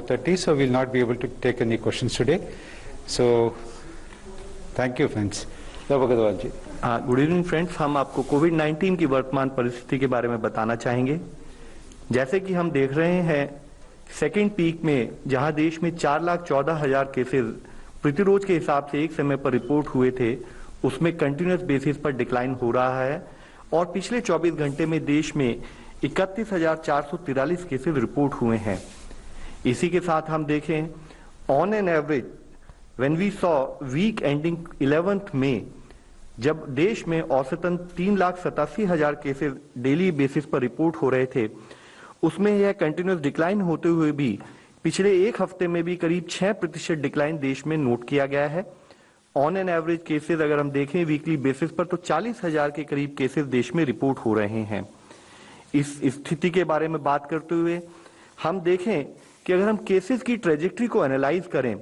12:30, so we'll not be able to take any questions today. So, thank you, friends. Agarwal ji. Good evening friends, हम आपको कोविड-19 की वर्तमान परिस्थिति के बारे में बताना चाहेंगे। जैसे कि हम देख रहे हैं, सेकेंड पीक में जहां देश में 4,14,000 केसेस प्रतिरोज के हिसाब से एक समय पर रिपोर्ट हुए थे, उसमें कंटिन्यूअस बेसिस पर डिक्लाइन हो रहा है और पिछले 24 घंटे में देश में 31,443 केसेस रिपोर्ट हुए हैं। इसी के साथ हम देखें, on an average when we saw week ending 11th May, जब देश में औसतन 3,87,000 केसेस डेली बेसिस पर रिपोर्ट हो रहे थे, उसमें यह कंटिन्यूअस डिक्लाइन होते हुए भी पिछले एक हफ्ते में भी करीब 6% डिक्लाइन देश में नोट किया गया है। ऑन एन एवरेज केसेस अगर हम देखें वीकली बेसिस पर, तो 40,000 के करीब केसेस देश में रिपोर्ट हो रहे हैं। इस स्थिति के बारे में बात करते हुए हम देखें कि अगर हम केसेस की ट्रेजेक्ट्री को एनालाइज करें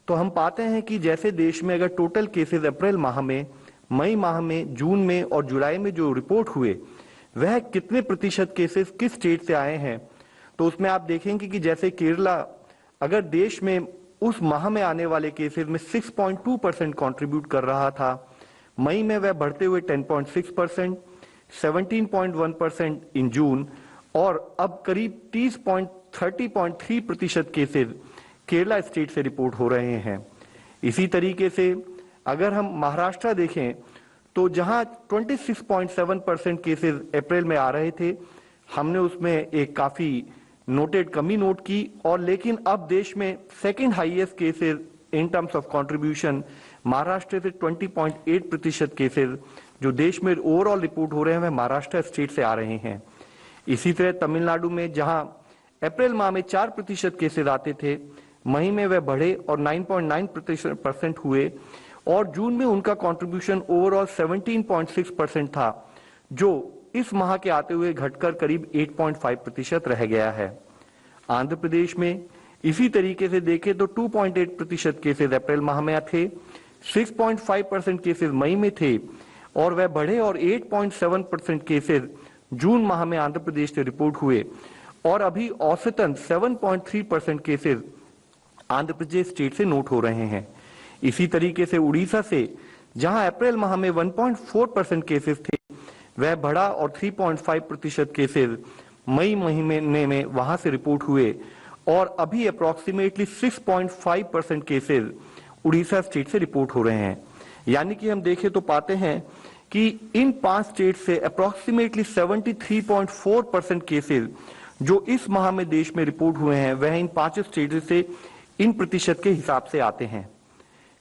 तो हम पाते हैं कि जैसे देश में अगर टोटल केसेस अप्रैल माह में, मई माह में, जून में और जुलाई में जो रिपोर्ट हुए, वह कितने प्रतिशत केसेस किस स्टेट से आए हैं, तो उसमें आप देखेंगे कि जैसे केरला अगर देश में उस माह में आने वाले केसेस में 6.2% कंट्रीब्यूट कर रहा था, मई में वह बढ़ते हुए 10.6%, 17.1% इन जून और अब करीब 30.3% केसेस केरला स्टेट से रिपोर्ट हो रहे हैं। इसी तरीके से अगर हम महाराष्ट्र देखें तो जहां 26.7% केसेस अप्रैल में आ रहे थे, हमने उसमें एक काफी नोटेड कमी नोट की और लेकिन अब देश में second highest cases in terms of contribution Maharashtra से 20.8% केसेस जो देश में ओवरऑल रिपोर्ट हो रहे हैं वह महाराष्ट्र स्टेट से आ रहे हैं। इसी तरह तमिलनाडु में जहां अप्रैल माह में 4% केसेस आते थे, मई में वह बढ़े और 9.9% हुए और जून में उनका कंट्रीब्यूशन ओवरऑल 17.6% था, जो इस माह के आते हुए घटकर करीब 8.5% रह गया है। आंध्र प्रदेश में इसी तरीके से देखें तो 2.8% केसेस अप्रैल माह में थे, 6.5% केसेस मई में थे और वह बढ़े और 8.7% केसेस जून माह में आंध्र प्रदेश से रिपोर्ट हुए और अभी औसतन 7.3% केसेस आंध्र प्रदेश स्टेट से नोट हो रहे हैं। इसी तरीके से उड़ीसा से जहां अप्रैल माह में 1.4% केसेस थे, वह बढ़ा और 3.5% केसेस मई महीने में वहां से रिपोर्ट हुए और अभी अप्रोक्सीमेटली 6.5% केसेस उड़ीसा स्टेट से रिपोर्ट हो रहे हैं। यानी कि हम देखें तो पाते हैं कि इन 5 स्टेट से अप्रोक्सीमेटली 73.4% केसेस जो इस माह में देश में रिपोर्ट हुए हैं, वह इन 5 स्टेट से इन प्रतिशत के हिसाब से आते हैं।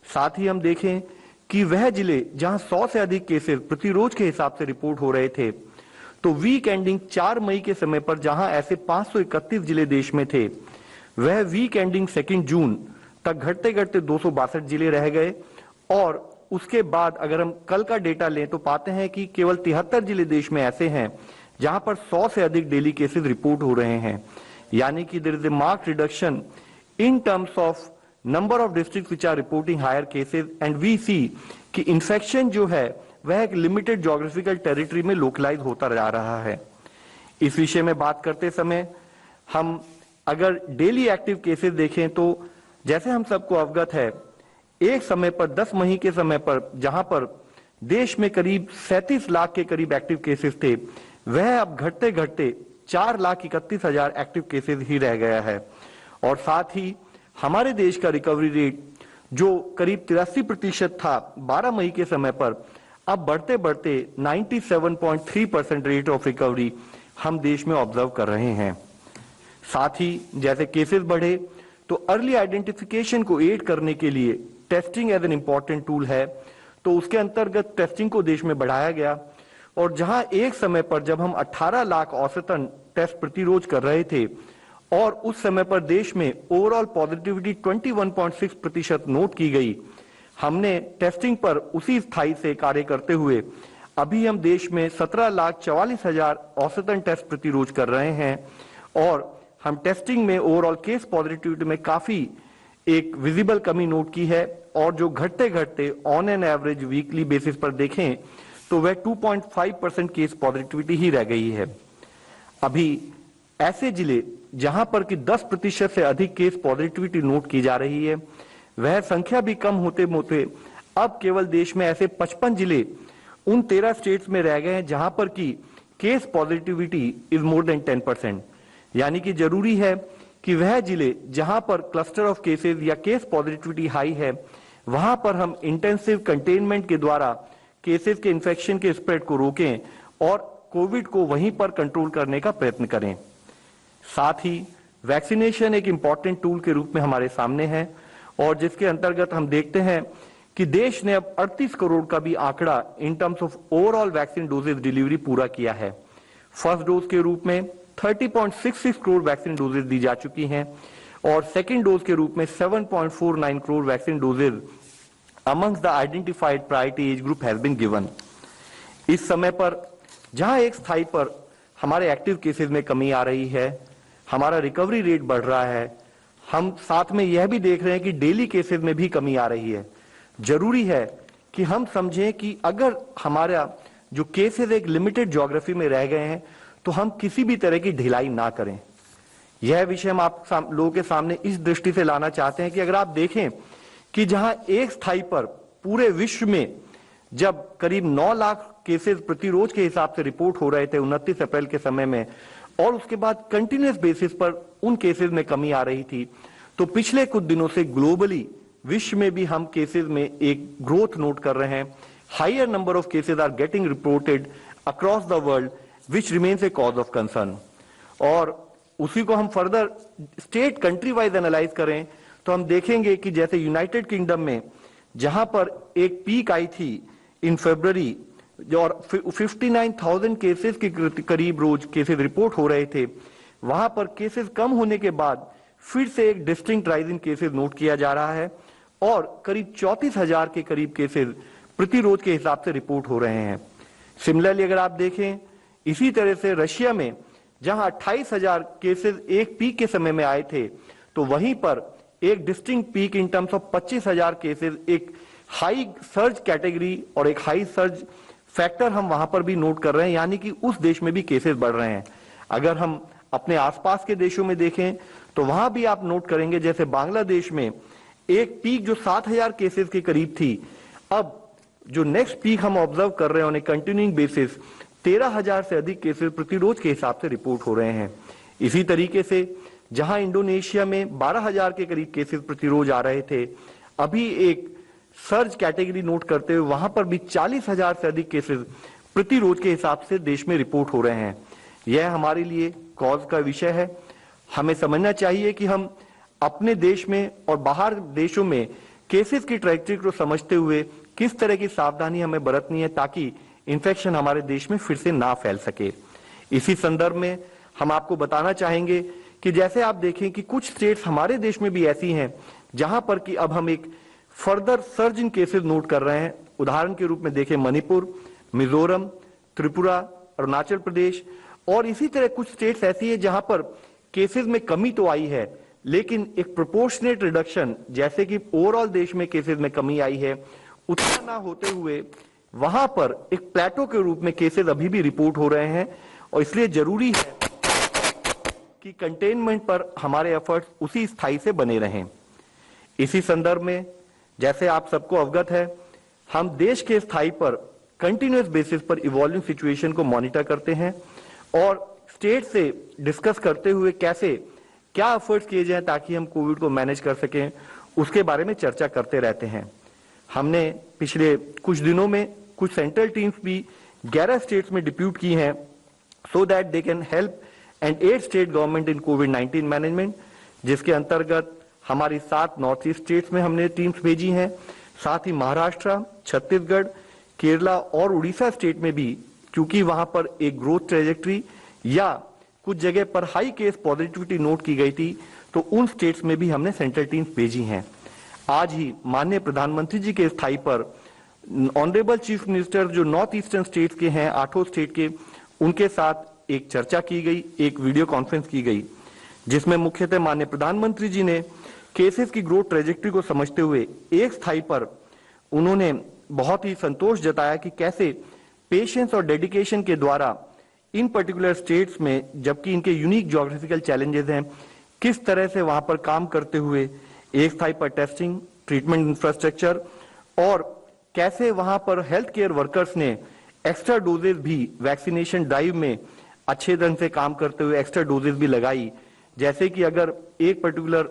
साथ ही हम देखें कि वह जिले जहां 100 से अधिक केसेस प्रतिरोज के हिसाब से रिपोर्ट हो रहे थे, तो वीक एंडिंग 4 मई के समय पर जहां ऐसे 531 जिले देश में थे, वह वीक एंडिंग 2 जून तक घटते घटते 262 जिले रह गए और उसके बाद अगर हम कल का डेटा लें तो पाते हैं कि केवल 73 जिले देश में ऐसे हैं जहां पर 100 से अधिक डेली केसेस रिपोर्ट हो रहे हैं। यानी कि there is a marked reduction in terms of number of districts which are reporting higher cases and we see कि infection जो है वह एक limited geographical territory में localize होता जा रहा है। इस विषय में बात करते समय हम अगर डेली एक्टिव केसेस देखें तो जैसे हम सबको अवगत है, एक समय पर 10 मई के समय पर जहां पर देश में करीब 37 लाख के करीब एक्टिव केसेस थे, वह अब घटते घटते 4,31,000 एक्टिव केसेस ही रह गया है और साथ ही हमारे देश का रिकवरी रेट जो करीब 83% था 12 मई के समय पर, अब बढ़ते बढ़ते 97.3% रेट ऑफ रिकवरी हम देश में ऑब्जर्व कर रहे हैं। साथ ही जैसे केसेस बढ़े तो अर्ली आइडेंटिफिकेशन को एड करने के लिए testing as an important tool है, तो उसके अंतर्गत टेस्टिंग को देश में बढ़ाया गया और जहां एक समय पर जब हम 18 लाख औसतन टेस्ट प्रतिरोज कर रहे थे और उस समय पर देश में ओवरऑल पॉजिटिविटी 21.6% नोट की गई, हमने टेस्टिंग पर उसी स्थाई से कार्य करते हुए अभी हम देश में 17,44,000 औसतन टेस्ट प्रतिरोज कर रहे हैं और हम टेस्टिंग में ओवरऑल केस पॉजिटिविटी में काफी एक विजिबल कमी नोट की है और जो घटते घटते on an average weekly basis पर देखें तो वह 2.5% केस पॉजिटिविटी ही रह गई है। अभी ऐसे जिले जहां पर कि 10% से अधिक केस पॉजिटिविटी नोट की जा रही है, वह संख्या भी कम होते होते अब केवल देश में ऐसे 55 जिले उन 13 स्टेट्स में रह गए हैं जहां पर कि case positivity is more than 10%। यानी कि जरूरी है कि वह जिले जहां पर क्लस्टर ऑफ केसेस या केस पॉजिटिविटी हाई है, वहां पर हम इंटेंसिव कंटेनमेंट के द्वारा केसेस के इन्फेक्शन के स्प्रेड को रोकें और कोविड को वहीं पर कंट्रोल करने का प्रयत्न करें। साथ ही वैक्सीनेशन एक इंपॉर्टेंट टूल के रूप में हमारे सामने है और जिसके अंतर्गत हम देखते हैं कि देश ने अब 38 करोड़ का भी आंकड़ा in terms of overall vaccine doses delivery पूरा किया है। फर्स्ट डोज के रूप में 30.66 करोड़ वैक्सीन डोजेज दी जा चुकी हैं और सेकेंड डोज के रूप में 7.49 crore vaccine doses amongst the identified priority age group has been given. इस समय पर जहां एक स्थाई पर हमारे एक्टिव केसेस में कमी आ रही है, हमारा रिकवरी रेट बढ़ रहा है, हम साथ में यह भी देख रहे हैं कि डेली केसेस में भी कमी आ रही है। जरूरी है कि हम समझें कि अगर हमारा जो केसेस एक लिमिटेड ज्योग्राफी में रह गए हैं तो हम किसी भी तरह की ढिलाई ना करें। यह विषय हम आप लोगों के सामने इस दृष्टि से लाना चाहते हैं कि अगर आप देखें कि जहां एक स्थाई पर पूरे विश्व में जब करीब 9 लाख केसेस प्रति रोज के हिसाब से रिपोर्ट हो रहे थे 29 अप्रैल के समय में, और उसके बाद कंटिन्यूअस बेसिस पर उन केसेस में कमी आ रही थी, तो पिछले कुछ दिनों से ग्लोबली विश्व में भी हम केसेस में एक ग्रोथ नोट कर रहे हैं। Higher number of cases are getting reported across the world which remains a cause of concern. और उसी को हम further state country wise analyse करें तो हम देखेंगे कि जैसे यूनाइटेड किंगडम में जहां पर एक पीक आई थी इन फरवरी और 59,000 केसेस के करीब रोज केसेस रिपोर्ट हो रहे थे, वहां पर केसेस कम होने के बाद फिर से एक distinct rise in cases note किया जा रहा है और करीब 34,000 के करीब केसेस प्रति रोज के हिसाब से रिपोर्ट हो रहे हैं। सिमिलरली अगर आप देखें इसी तरह से रशिया में जहां 28,000 केसेस एक पीक के समय में आए थे, तो वहीं पर एक distinct peak in terms of 25,000 cases, एक हाई सर्ज कैटेगरी और एक हाई सर्ज फैक्टर हम वहां पर भी नोट कर रहे हैं, यानी कि उस देश में भी केसेस बढ़ रहे हैं। अगर हम अपने आसपास के देशों में देखें तो वहां भी आप नोट करेंगे जैसे बांग्लादेश में एक पीक जो 7,000 केसेस के करीब थी, अब जो नेक्स्ट पीक हम ऑब्जर्व कर रहे हैं ऑन ए कंटिन्यूइंग बेसिस 13,000 से अधिक केसेस प्रति रोज के हिसाब से रिपोर्ट हो रहे हैं। इसी तरीके से जहां इंडोनेशिया में 12,000 के करीब केसेस प्रति रोज आ रहे थे, अभी एक सर्ज कैटेगरी नोट करते हुए वहां पर भी 40,000 से अधिक केसेस प्रति रोज के हिसाब से देश में रिपोर्ट हो रहे हैं। यह हमारे लिए कॉज का विषय है। हमें समझना चाहिए कि हम अपने देश में और बाहर देशों में केसेस की ट्रैजेक्टरी को समझते हुए किस तरह की सावधानी हमें बरतनी है ताकि इन्फेक्शन हमारे देश में फिर से ना फैल सके। इसी संदर्भ में हम आपको बताना चाहेंगे कि जैसे आप देखें कि कुछ स्टेट्स हमारे देश में भी ऐसी हैं जहां पर कि अब हम एक फर्दर सर्ज इन केसेस नोट कर रहे हैं। उदाहरण के रूप में देखें मणिपुर, मिजोरम, त्रिपुरा, अरुणाचल प्रदेश, और इसी तरह कुछ स्टेट्स ऐसी है जहां पर केसेस में कमी तो आई है लेकिन एक प्रोपोर्शनेट रिडक्शन, जैसे कि ओवरऑल देश में केसेस में कमी आई है, उतना ना होते हुए वहां पर एक प्लेटो के रूप में केसेस अभी भी रिपोर्ट हो रहे हैं। और इसलिए जरूरी है कि कंटेनमेंट पर हमारे एफर्ट्स उसी स्थायी से बने रहें। इसी संदर्भ में जैसे आप सबको अवगत है, हम देश के स्थायी पर कंटिन्यूअस बेसिस पर इवॉल्विंग सिचुएशन को मॉनिटर करते हैं और स्टेट से डिस्कस करते हुए कैसे क्या एफर्ट्स किए जाएं ताकि हम कोविड को मैनेज कर सकें, उसके बारे में चर्चा करते रहते हैं। हमने पिछले कुछ दिनों में कुछ सेंट्रल टीम्स भी 11 स्टेट्स में डिप्यूट की हैं so that they can help and aid state government in कोविड-19 मैनेजमेंट, जिसके अंतर्गत हमारी 7 नॉर्थ ईस्ट स्टेट्स में हमने टीम्स भेजी हैं। साथ ही महाराष्ट्र, छत्तीसगढ़, केरला और उड़ीसा स्टेट में भी, क्योंकि वहां पर एक ग्रोथ ट्रेजेक्ट्री या कुछ जगह पर हाई केस पॉजिटिविटी नोट की गई थी, तो उन स्टेट्स में भी हमने सेंट्रल टीम्स भेजी हैं। आज ही माननीय प्रधानमंत्री जी के स्थायी पर ऑनरेबल चीफ मिनिस्टर जो नॉर्थ ईस्टर्न स्टेट्स के हैं, 8 स्टेट के, उनके साथ एक चर्चा की गई, एक वीडियो कॉन्फ्रेंस की गई, जिसमें मुख्यतः माननीय प्रधानमंत्री जी ने केसेस की ग्रोथ ट्रेजेक्ट्री को समझते हुए एक स्थायी पर उन्होंने बहुत ही संतोष जताया कि कैसे पेशेंस और डेडिकेशन के द्वारा इन पर्टिकुलर स्टेट्स में, जबकि इनके यूनिक ज्योग्राफिकल चैलेंजेस हैं, किस तरह से वहां पर काम करते हुए एक स्थाई पर टेस्टिंग, ट्रीटमेंट इंफ्रास्ट्रक्चर और कैसे वहां पर हेल्थ केयर वर्कर्स ने एक्स्ट्रा डोजेज भी वैक्सीनेशन ड्राइव में अच्छे ढंग से काम करते हुए एक्स्ट्रा डोजेज भी लगाई। जैसे कि अगर एक पर्टिकुलर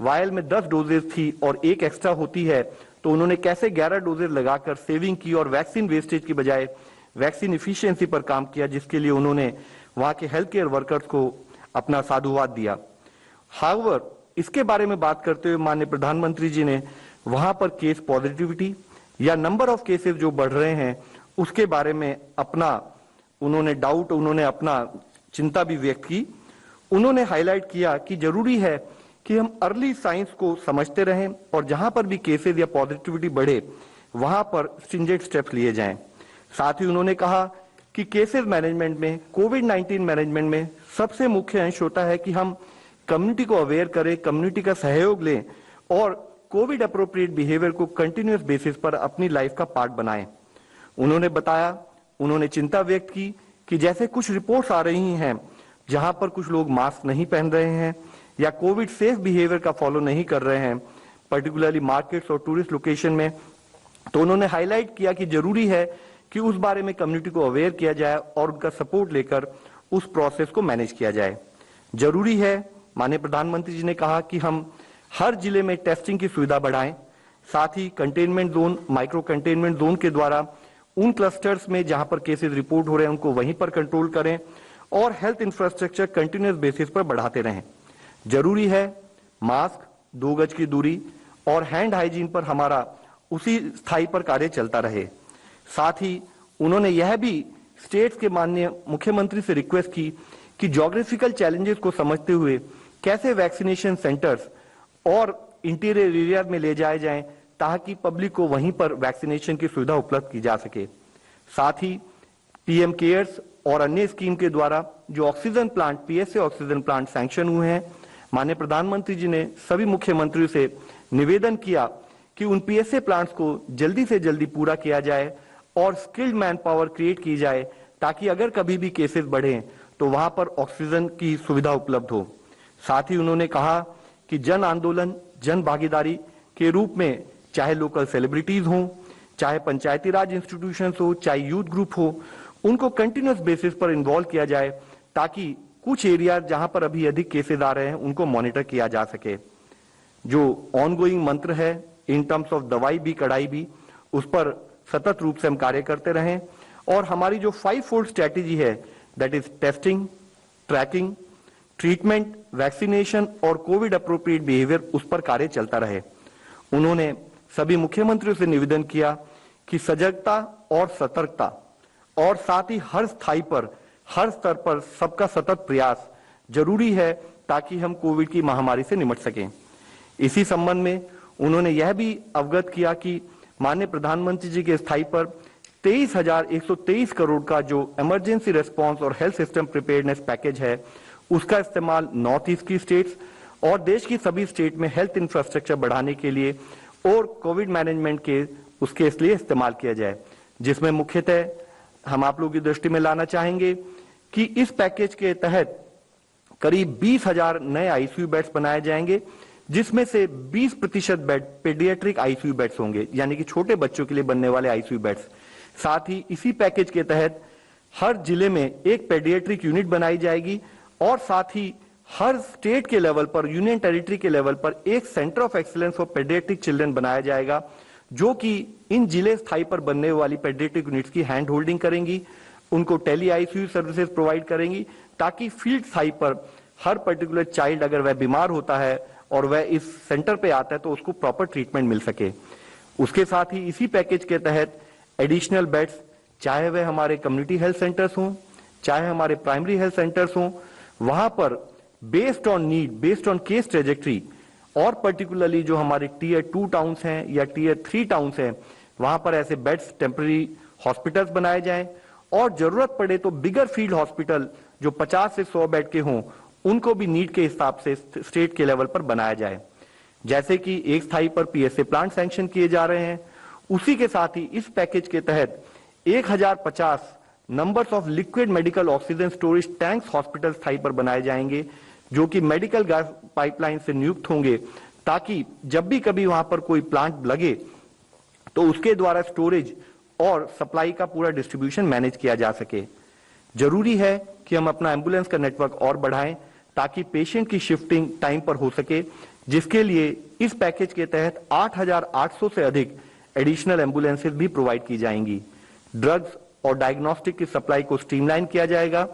वायल में 10 डोजेज थी और एक एक्स्ट्रा होती है तो उन्होंने कैसे 11 डोजेज लगाकर सेविंग की और वैक्सीन वेस्टेज की बजाय वैक्सीन इफिशियंसी पर काम किया, जिसके लिए उन्होंने वहां के हेल्थ केयर वर्कर्स को अपना साधुवाद दिया। हाउएवर, इसके बारे में बात करते हुए माननीय प्रधानमंत्री जी ने वहां पर केस पॉजिटिविटी या नंबर ऑफ केसेस जो बढ़ रहे हैं उसके बारे में अपना उन्होंने अपना चिंता भी व्यक्त की। उन्होंने हाईलाइट किया कि जरूरी है कि हम अर्ली साइंस को समझते रहें और जहां पर भी केसेस या पॉजिटिविटी बढ़े वहां पर स्ट्रिंजेंट स्टेप्स लिए जाएं। साथ ही उन्होंने कहा कि केसेस मैनेजमेंट में, कोविड-19 मैनेजमेंट में सबसे मुख्य अंश होता है कि हम कम्युनिटी को अवेयर करें, कम्युनिटी का सहयोग लें और कोविड अप्रोप्रिएट बिहेवियर को कंटिन्यूअस बेसिस पर अपनी लाइफ का पार्ट बनाएं। उन्होंने चिंता व्यक्त की कि जैसे कुछ रिपोर्ट्स आ रही हैं जहां पर कुछ लोग मास्क नहीं पहन रहे हैं या कोविड सेफ बिहेवियर का फॉलो नहीं कर रहे हैं, पर्टिकुलरली मार्केट्स और टूरिस्ट लोकेशन में, तो उन्होंने हाईलाइट किया कि जरूरी है कि उस बारे में कम्युनिटी को अवेयर किया जाए और उनका सपोर्ट लेकर उस प्रोसेस को मैनेज किया जाए। जरूरी है, माननीय प्रधानमंत्री जी ने कहा कि हम हर जिले में टेस्टिंग की सुविधा बढ़ाएं, साथ ही containment zone, micro containment zone के द्वारा उन क्लस्टर्स में जहां पर केसेस रिपोर्ट हो रहे हैं उनको वहीं पर कंट्रोल करें और हेल्थ इंफ्रास्ट्रक्चर कंटिन्यूअस बेसिस पर बढ़ाते रहें। जरूरी है मास्क, 2 गज की दूरी और हैंड हाइजीन पर हमारा उसी स्थाई पर कार्य चलता रहे। साथ ही उन्होंने यह भी स्टेट्स के माननीय मुख्यमंत्री से रिक्वेस्ट की कि ज्योग्राफिकल चैलेंजेस को समझते हुए कैसे वैक्सीनेशन सेंटर्स और इंटीरियर एरिया में ले जाए जाएं ताकि पब्लिक को वहीं पर वैक्सीनेशन की सुविधा उपलब्ध की जा सके। साथ ही पीएम केयर्स और अन्य स्कीम के द्वारा जो oxygen plant, PSA oxygen plant sanction हुए हैं, माननीय प्रधानमंत्री जी ने सभी मुख्यमंत्रियों से निवेदन किया कि उन पीएसए प्लांट्स को जल्दी से जल्दी पूरा किया जाए और स्किल्ड मैन पावर क्रिएट की जाए ताकि अगर कभी भी केसेस बढ़े तो वहां पर ऑक्सीजन की सुविधा उपलब्ध हो। साथ ही उन्होंने कहा कि जन आंदोलन, जन भागीदारी के रूप में चाहे लोकल सेलिब्रिटीज हों, चाहे पंचायती राज इंस्टीट्यूशंस हो, चाहे यूथ ग्रुप हो, उनको कंटिन्यूअस बेसिस पर इन्वॉल्व किया जाए ताकि कुछ एरिया जहां पर अभी अधिक केसेस आ रहे हैं उनको मॉनिटर किया जा सके। जो ऑनगोइंग मंत्र है इन टर्म्स ऑफ दवाई भी कड़ाई भी, उस पर सतत रूप से हम कार्य करते रहें और हमारी जो 5-fold स्ट्रैटेजी है, that is testing, tracking, treatment, vaccination और कोविड अप्रोप्रिएट बिहेवियर, उस पर कार्य चलता रहे। उन्होंने सभी मुख्यमंत्रियों से निवेदन किया कि सजगता और सतर्कता और साथ ही हर स्थाई पर, हर स्तर पर सबका सतत प्रयास जरूरी है ताकि हम कोविड की महामारी से निपट सकें। इसी संबंध में उन्होंने यह भी अवगत किया कि माननीय प्रधानमंत्री जी के स्थाई पर 23,123 करोड़ का जो इमरजेंसी रेस्पॉन्स और हेल्थ सिस्टम प्रिपेयर्डनेस पैकेज है उसका इस्तेमाल नॉर्थ ईस्ट की स्टेट्स और देश की सभी स्टेट में हेल्थ इंफ्रास्ट्रक्चर बढ़ाने के लिए और कोविड मैनेजमेंट के उसके इसलिए इस्तेमाल किया जाए, जिसमें मुख्यतः हम आप लोगों की दृष्टि में लाना चाहेंगे कि इस पैकेज के तहत करीब 20,000 नए आईसीयू बेड्स बनाए जाएंगे, जिसमें से 20% बेड पेडियाट्रिक आईसीयू बेड्स होंगे, यानी कि छोटे बच्चों के लिए बनने वाले आईसीयू बेड्स। साथ ही इसी पैकेज के तहत हर जिले में एक पेडियाट्रिक यूनिट बनाई जाएगी और साथ ही हर स्टेट के लेवल पर, यूनियन टेरिटरी के लेवल पर एक centre of excellence for paediatric children बनाया जाएगा, जो कि इन जिले स्थाई पर बनने वाली पेडियाट्रिक यूनिट्स की हैंड होल्डिंग करेंगी, उनको टेली आईसीयू सर्विसेज प्रोवाइड करेंगी ताकि फील्ड स्थाई पर हर पर्टिकुलर चाइल्ड अगर वह बीमार होता है और वह इस सेंटर पे आता है तो उसको प्रॉपर ट्रीटमेंट मिल सके। उसके साथ ही इसी पैकेज के तहत एडिशनल बेड्स, चाहे वह हमारे कम्युनिटी हेल्थ सेंटर्स हों, चाहे हमारे प्राइमरी हेल्थ सेंटर्स हों, वहां पर based on need, based on case trajectory और पर्टिकुलरली जो हमारे टियर 2 टाउन्स हैं या टियर 3 टाउन्स हैं, वहां पर ऐसे बेड्स, टेम्पररी हॉस्पिटल्स बनाए जाएं और जरूरत पड़े तो बिगर फील्ड हॉस्पिटल जो 50 से 100 बेड के हों उनको भी नीड के हिसाब से स्टेट के लेवल पर बनाया जाए। जैसे कि एक स्थाई पर पीएसए प्लांट सैंक्शन किए जा रहे हैं, उसी के साथ ही इस पैकेज के तहत 1050 numbers of liquid medical oxygen storage tanks hospital स्थाई पर बनाए जाएंगे, जो कि मेडिकल गैस पाइपलाइन से नियुक्त होंगे, ताकि जब भी कभी वहां पर कोई प्लांट लगे तो उसके द्वारा स्टोरेज और सप्लाई का पूरा डिस्ट्रीब्यूशन मैनेज किया जा सके। जरूरी है कि हम अपना एम्बुलेंस का नेटवर्क और बढ़ाएं ताकि पेशेंट की शिफ्टिंग टाइम पर हो सके, जिसके लिए इस पैकेज के तहत 8,800 से अधिक एडिशनल एम्बुलेंसेज भी प्रोवाइड की जाएंगी। ड्रग्स और डायग्नोस्टिक की सप्लाई को स्ट्रीमलाइन किया जाएगा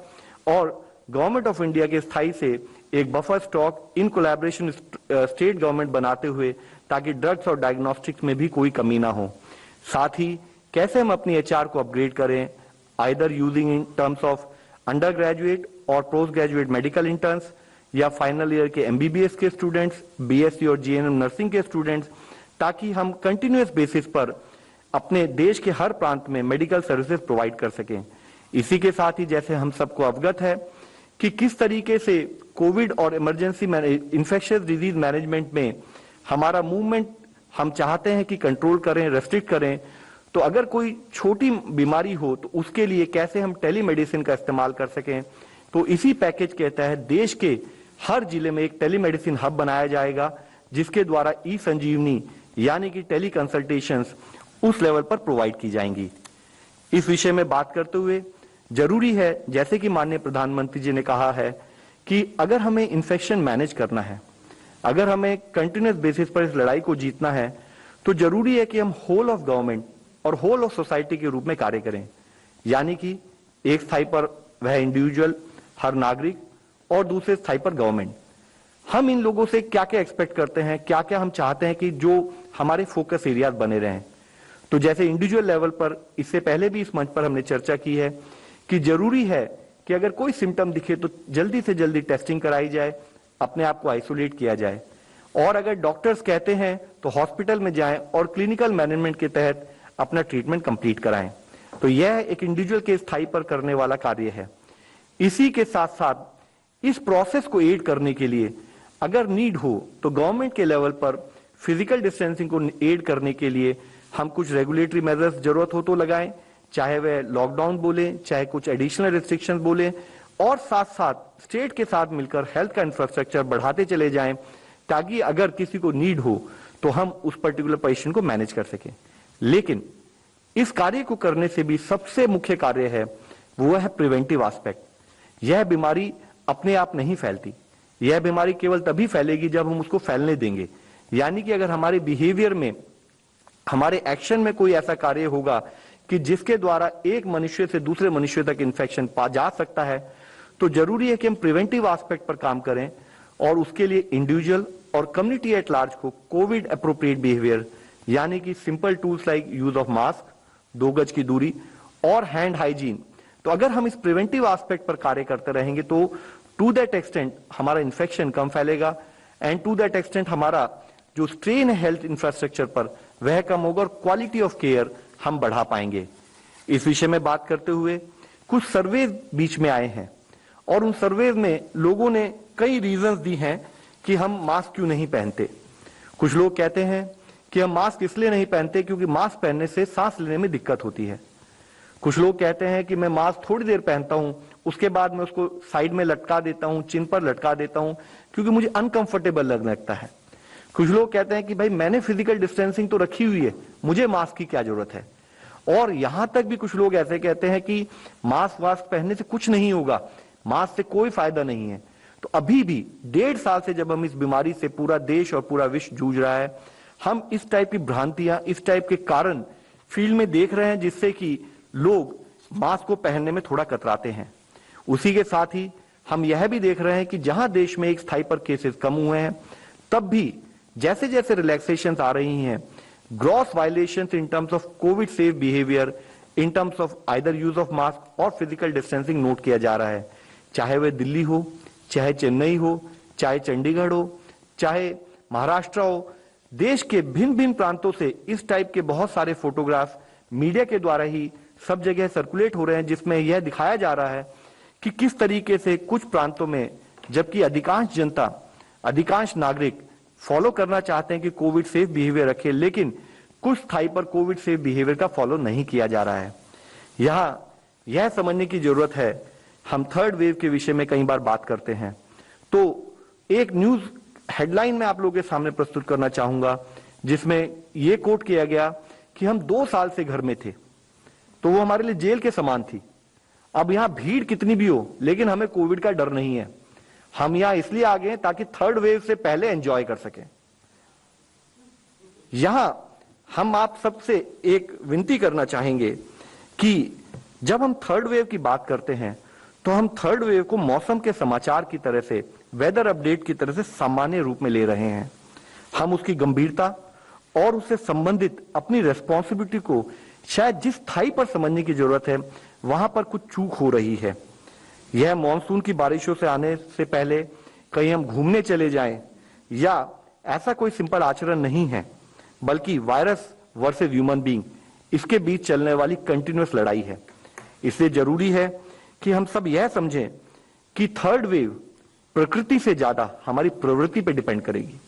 और गवर्नमेंट ऑफ इंडिया के स्थाई से एक buffer stock in collaboration state government बनाते हुए, ताकि ड्रग्स और डायग्नोस्टिक्स में भी कोई कमी ना हो। साथ ही कैसे हम अपनी एचआर को अपग्रेड करें, either using in terms of under graduate और पोस्ट ग्रेजुएट मेडिकल इंटर्न्स या फाइनल ईयर के एमबीबीएस के स्टूडेंट्स, बीएससी और जीएनएम नर्सिंग के स्टूडेंट्स, ताकि हम कंटिन्यूअस बेसिस पर अपने देश के हर प्रांत में मेडिकल सर्विसेज प्रोवाइड कर सकें। इसी के साथ ही जैसे हम सबको अवगत है कि किस तरीके से कोविड और इमरजेंसी इन्फेक्शियस डिजीज मैनेजमेंट में हमारा मूवमेंट हम चाहते हैं कि कंट्रोल करें, रेस्ट्रिक्ट करें, तो अगर कोई छोटी बीमारी हो तो उसके लिए कैसे हम टेलीमेडिसिन का इस्तेमाल कर सकें। तो इसी पैकेज के तहत देश के हर जिले में एक टेलीमेडिसिन हब बनाया जाएगा, जिसके द्वारा ई संजीवनी यानी कि टेली कंसल्टेशंस उस लेवल पर प्रोवाइड की जाएंगी। इस विषय में बात करते हुए जरूरी है, जैसे कि माननीय प्रधानमंत्री जी ने कहा है, कि अगर हमें इन्फेक्शन मैनेज करना है, अगर हमें कंटिन्यूअस बेसिस पर इस लड़ाई को जीतना है, तो जरूरी है कि हम होल ऑफ गवर्नमेंट और होल ऑफ सोसाइटी के रूप में कार्य करें। यानी कि एक स्थाई पर वह इंडिविजुअल, हर नागरिक, और दूसरे स्थाई पर गवर्नमेंट। हम इन लोगों से क्या क्या एक्सपेक्ट करते हैं, क्या क्या हम चाहते हैं कि जो हमारे फोकस एरियाज बने रहें। तो जैसे इंडिविजुअल लेवल पर इससे पहले भी इस मंच पर हमने चर्चा की है कि जरूरी है कि अगर कोई सिम्टम दिखे तो जल्दी से जल्दी टेस्टिंग कराई जाए, अपने आप को आइसोलेट किया जाए, और अगर डॉक्टर्स कहते हैं तो हॉस्पिटल में जाएं और क्लिनिकल मैनेजमेंट के तहत अपना ट्रीटमेंट कंप्लीट कराएं। तो यह एक इंडिविजुअल के स्थाई पर करने वाला कार्य है। इसी के साथ साथ इस प्रोसेस को एड करने के लिए अगर नीड हो तो गवर्नमेंट के लेवल पर फिजिकल डिस्टेंसिंग को एड करने के लिए हम कुछ रेगुलेटरी मेजर्स जरूरत हो तो लगाएं, चाहे वह लॉकडाउन बोले, चाहे कुछ एडिशनल रिस्ट्रिक्शंस बोले, और साथ साथ स्टेट के साथ मिलकर हेल्थ का इंफ्रास्ट्रक्चर बढ़ाते चले जाएं, ताकि अगर किसी को नीड हो तो हम उस पर्टिकुलर पेशेंट को मैनेज कर सकें। लेकिन इस कार्य को करने से भी सबसे मुख्य कार्य है वो है प्रिवेंटिव एस्पेक्ट। यह बीमारी अपने आप नहीं फैलती, यह बीमारी केवल तभी फैलेगी जब हम उसको फैलने देंगे। यानी कि अगर हमारे बिहेवियर में, हमारे एक्शन में कोई ऐसा कार्य होगा कि जिसके द्वारा एक मनुष्य से दूसरे मनुष्य तक इन्फेक्शन पा जा सकता है, तो जरूरी है कि हम प्रिवेंटिव एस्पेक्ट पर काम करें, और उसके लिए इंडिविजुअल और कम्युनिटी एट लार्ज को कोविड अप्रोप्रिएट बिहेवियर यानी कि simple tools like use of mask, 2 गज की दूरी और हैंड हाइजीन। तो अगर हम इस प्रिवेंटिव एस्पेक्ट पर कार्य करते रहेंगे तो टू दैट एक्सटेंट हमारा इन्फेक्शन कम फैलेगा, एंड टू दैट एक्सटेंट हमारा जो स्ट्रेन है हेल्थ इंफ्रास्ट्रक्चर पर वह कम होगा और क्वालिटी ऑफ केयर हम बढ़ा पाएंगे। इस विषय में बात करते हुए कुछ सर्वे बीच में आए हैं, और उन सर्वे में लोगों ने कई रीजंस दी हैं कि हम मास्क क्यों नहीं पहनते। कुछ लोग कहते हैं कि हम मास्क इसलिए नहीं पहनते क्योंकि मास्क पहनने से सांस लेने में दिक्कत होती है। कुछ लोग कहते हैं कि मैं मास्क थोड़ी देर पहनता हूं, उसके बाद मैं उसको साइड में लटका देता हूं, चिन पर लटका देता हूं, क्योंकि मुझे अनकंफर्टेबल लगने लगता है। कुछ लोग कहते हैं कि भाई मैंने फिजिकल डिस्टेंसिंग तो रखी हुई है, मुझे मास्क की क्या जरूरत है। और यहां तक भी कुछ लोग ऐसे कहते हैं कि मास्क वास्क पहनने से कुछ नहीं होगा, मास्क से कोई फायदा नहीं है। तो अभी भी 1.5 साल से जब हम इस बीमारी से पूरा देश और पूरा विश्व जूझ रहा है, हम इस टाइप की भ्रांतियां, इस टाइप के कारण फील्ड में देख रहे हैं, जिससे कि लोग मास्क को पहनने में थोड़ा कतराते हैं। उसी के साथ ही हम यह भी देख रहे हैं कि जहां देश में एक स्थाई पर केसेस कम हुए हैं, तब भी जैसे जैसे रिलैक्सेशन आ रही हैं, gross violations in terms of Covid safe behaviour, in terms of either use of mask और फिजिकल डिस्टेंसिंग नोट किया जा रहा है। चाहे वह दिल्ली हो, चाहे चेन्नई हो, चाहे चंडीगढ़ हो, चाहे महाराष्ट्र हो, देश के भिन्न भिन्न प्रांतों से इस टाइप के बहुत सारे फोटोग्राफ मीडिया के द्वारा ही सब जगह सर्कुलेट हो रहे हैं, जिसमें यह दिखाया जा रहा है कि किस तरीके से कुछ प्रांतों में, जबकि अधिकांश जनता, अधिकांश नागरिक फॉलो करना चाहते हैं कि कोविड सेफ बिहेवियर रखें, लेकिन कुछ स्थाई पर कोविड सेफ बिहेवियर का फॉलो नहीं किया जा रहा है। यह समझने की जरूरत है, हम थर्ड वेव के विषय में कई बार बात करते हैं, तो एक न्यूज हेडलाइन में आप लोगों के सामने प्रस्तुत करना चाहूंगा, जिसमें यह कोट किया गया कि हम 2 साल से घर में थे, तो वो हमारे लिए जेल के समान थी। अब यहां भीड़ कितनी भी हो, लेकिन हमें कोविड का डर नहीं है। हम यहां इसलिए आ गए ताकि थर्ड वेव से पहले एंजॉय कर सकें। यहां हम आप सबसे एक विनती करना चाहेंगे कि जब हम थर्ड वेव की बात करते हैं, तो हम थर्ड वेव को मौसम के समाचार की तरह से, वेदर अपडेट की तरह से सामान्य रूप में ले रहे हैं। हम उसकी गंभीरता और उससे संबंधित अपनी रेस्पॉन्सिबिलिटी को शायद जिस स्थाई पर समझने की जरूरत है, वहां पर कुछ चूक हो रही है। यह मॉनसून की बारिशों से आने से पहले कहीं हम घूमने चले जाएं, या ऐसा कोई सिंपल आचरण नहीं है, बल्कि वायरस वर्सेस ह्यूमन बीइंग, इसके बीच चलने वाली कंटिन्यूअस लड़ाई है। इसलिए जरूरी है कि हम सब यह समझें कि थर्ड वेव प्रकृति से ज्यादा हमारी प्रवृत्ति पर डिपेंड करेगी।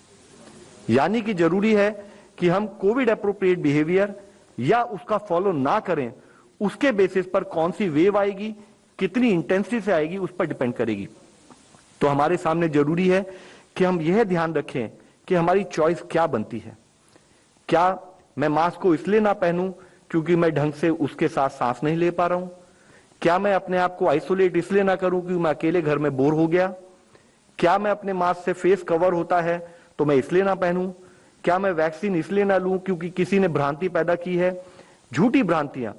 यानी कि जरूरी है कि हम कोविड एप्रोप्रिएट बिहेवियर या उसका फॉलो ना करें, उसके बेसिस पर कौन सी वेव आएगी, कितनी इंटेंसिटी से आएगी, उस पर डिपेंड करेगी। तो हमारे सामने जरूरी है कि हम यह ध्यान रखें कि हमारी चॉइस क्या बनती है। क्या मैं मास्क को इसलिए ना पहनूं क्योंकि मैं ढंग से उसके साथ सांस नहीं ले पा रहा हूं? क्या मैं अपने आप को आइसोलेट इसलिए ना करूं क्योंकि मैं अकेले घर में बोर हो गया? क्या मैं अपने मास्क से फेस कवर होता है तो मैं इसलिए ना पहनूं? क्या मैं वैक्सीन इसलिए ना लूं क्योंकि किसी ने भ्रांति पैदा की है, झूठी भ्रांतियां,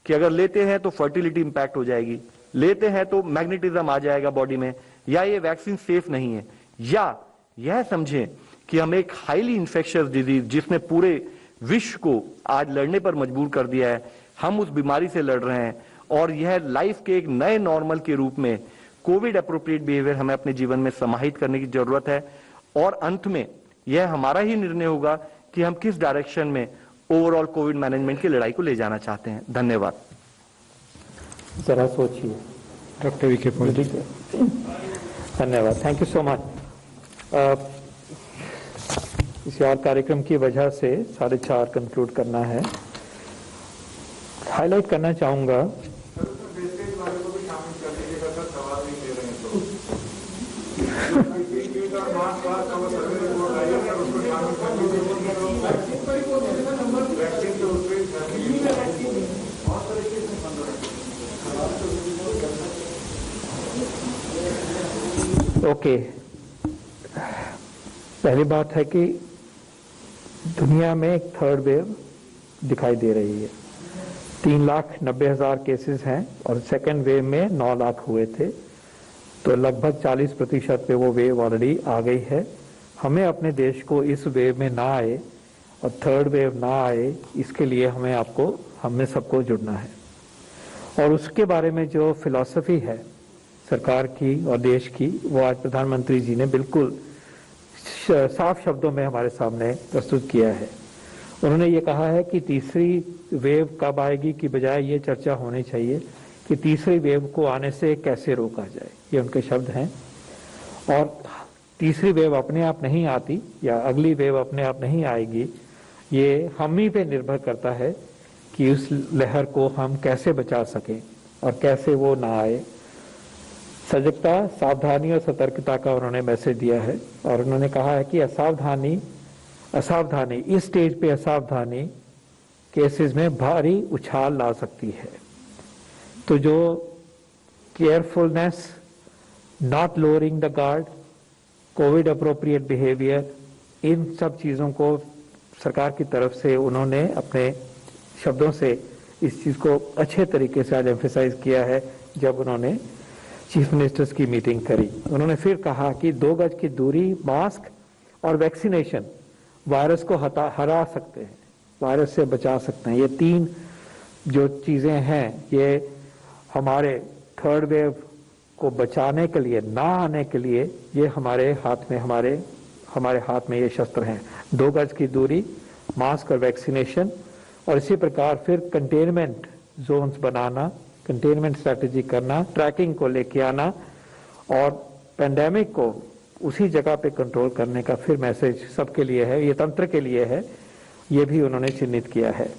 कि अगर लेते हैं तो फर्टिलिटी इंपैक्ट हो जाएगी, लेते हैं तो मैग्नेटिज्म आ जाएगा बॉडी में, या ये वैक्सीन सेफ नहीं है, या यह समझें कि हम एक हाईली इंफेक्शियस डिजीज जिसने पूरे विश्व को आज लड़ने पर मजबूर कर दिया है, हम उस बीमारी से लड़ रहे हैं, और यह लाइफ के एक नए नॉर्मल के रूप में कोविड एप्रोप्रिएट बिहेवियर हमें अपने जीवन में समाहित करने की जरूरत है। और अंत में यह हमारा ही निर्णय होगा कि हम किस डायरेक्शन में ओवरऑल कोविड मैनेजमेंट की लड़ाई को ले जाना चाहते हैं। धन्यवाद। जरा सोचिए। डॉक्टर वी के पॉल। धन्यवाद, थैंक यू सो मच। किसी और कार्यक्रम की वजह से 4:30 कंक्लूड करना है। हाईलाइट करना चाहूंगा ओके। पहली बात है कि दुनिया में एक थर्ड वेव दिखाई दे रही है। 3,90,000 केसेस हैं और सेकेंड वेव में 9 लाख हुए थे, तो लगभग 40% पे वो वेव ऑलरेडी आ गई है। हमें अपने देश को इस वेव में ना आए और थर्ड वेव ना आए, इसके लिए हमें सबको जुड़ना है। और उसके बारे में जो फिलॉसफी है सरकार की और देश की, वो आज प्रधानमंत्री जी ने बिल्कुल साफ शब्दों में हमारे सामने प्रस्तुत किया है। उन्होंने ये कहा है कि तीसरी वेव कब आएगी की बजाय ये चर्चा होनी चाहिए कि तीसरी वेव को आने से कैसे रोका जाए, ये उनके शब्द हैं। और तीसरी वेव अपने आप नहीं आती या अगली वेव अपने आप नहीं आएगी, ये हम ही पे निर्भर करता है कि उस लहर को हम कैसे बचा सकें और कैसे वो ना आए। सजगता, सावधानी और सतर्कता का उन्होंने मैसेज दिया है और उन्होंने कहा है कि असावधानी इस स्टेज पे असावधानी केसेस में भारी उछाल ला सकती है। तो जो carefulness, not lowering the guard, covid appropriate behaviour, इन सब चीज़ों को सरकार की तरफ से उन्होंने अपने शब्दों से इस चीज़ को अच्छे तरीके से आज एम्फेसाइज किया है। जब उन्होंने चीफ मिनिस्टर्स की मीटिंग करी, उन्होंने फिर कहा कि 2 गज की दूरी, मास्क और वैक्सीनेशन वायरस को हरा सकते हैं, वायरस से बचा सकते हैं। ये 3 जो चीज़ें हैं, ये हमारे थर्ड वेव को बचाने के लिए, ना आने के लिए, ये हमारे हाथ में ये शस्त्र हैं। 2 गज की दूरी, मास्क और वैक्सीनेशन, और इसी प्रकार फिर कंटेनमेंट जोन्स बनाना, कंटेनमेंट स्ट्रैटेजी करना, ट्रैकिंग को लेके आना और पेंडेमिक को उसी जगह पे कंट्रोल करने का फिर मैसेज सबके लिए है, ये तंत्र के लिए है, ये भी उन्होंने चिन्हित किया है।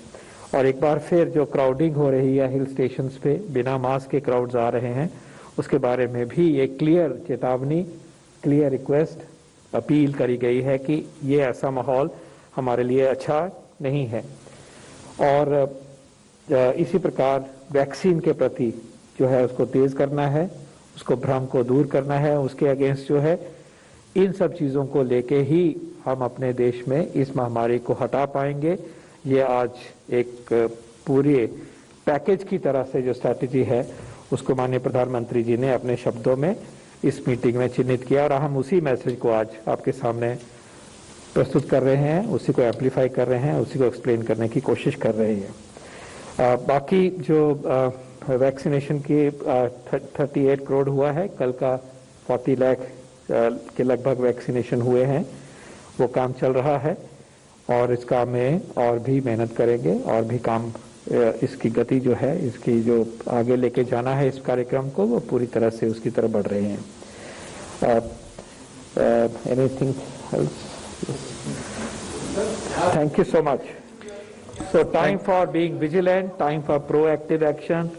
और एक बार फिर जो क्राउडिंग हो रही है हिल स्टेशंस पे, बिना मास्क के क्राउड्स आ रहे हैं, उसके बारे में भी एक क्लियर चेतावनी, क्लियर रिक्वेस्ट, अपील करी गई है कि ये ऐसा माहौल हमारे लिए अच्छा नहीं है। और इसी प्रकार वैक्सीन के प्रति जो है उसको तेज करना है, उसको भ्रम को दूर करना है, उसके अगेंस्ट जो है इन सब चीज़ों को लेके ही हम अपने देश में इस महामारी को हटा पाएंगे। ये आज एक पूरे पैकेज की तरह से जो स्ट्रैटेजी है उसको माननीय प्रधानमंत्री जी ने अपने शब्दों में इस मीटिंग में चिन्हित किया और हम उसी मैसेज को आज आपके सामने प्रस्तुत कर रहे हैं, उसी को एम्पलीफाई कर रहे हैं, उसी को एक्सप्लेन करने की कोशिश कर रहे हैं। बाकी जो वैक्सीनेशन की 38 करोड़ हुआ है, कल का 40 लाख के लगभग वैक्सीनेशन हुए हैं, वो काम चल रहा है और इस काम में और भी मेहनत करेंगे और भी काम इसकी गति जो है, इसकी जो आगे लेके जाना है इस कार्यक्रम को, वो पूरी तरह से उसकी तरफ बढ़ रहे हैं। Anything else? Thank you so much. So time for being vigilant, time for proactive action,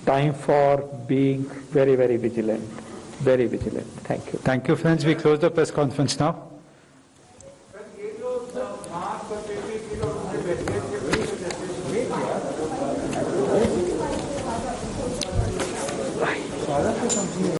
time for being very, very vigilant, very vigilant. Thank you. Thank you, friends. We close the press conference now. ये जो mask और PPE की जो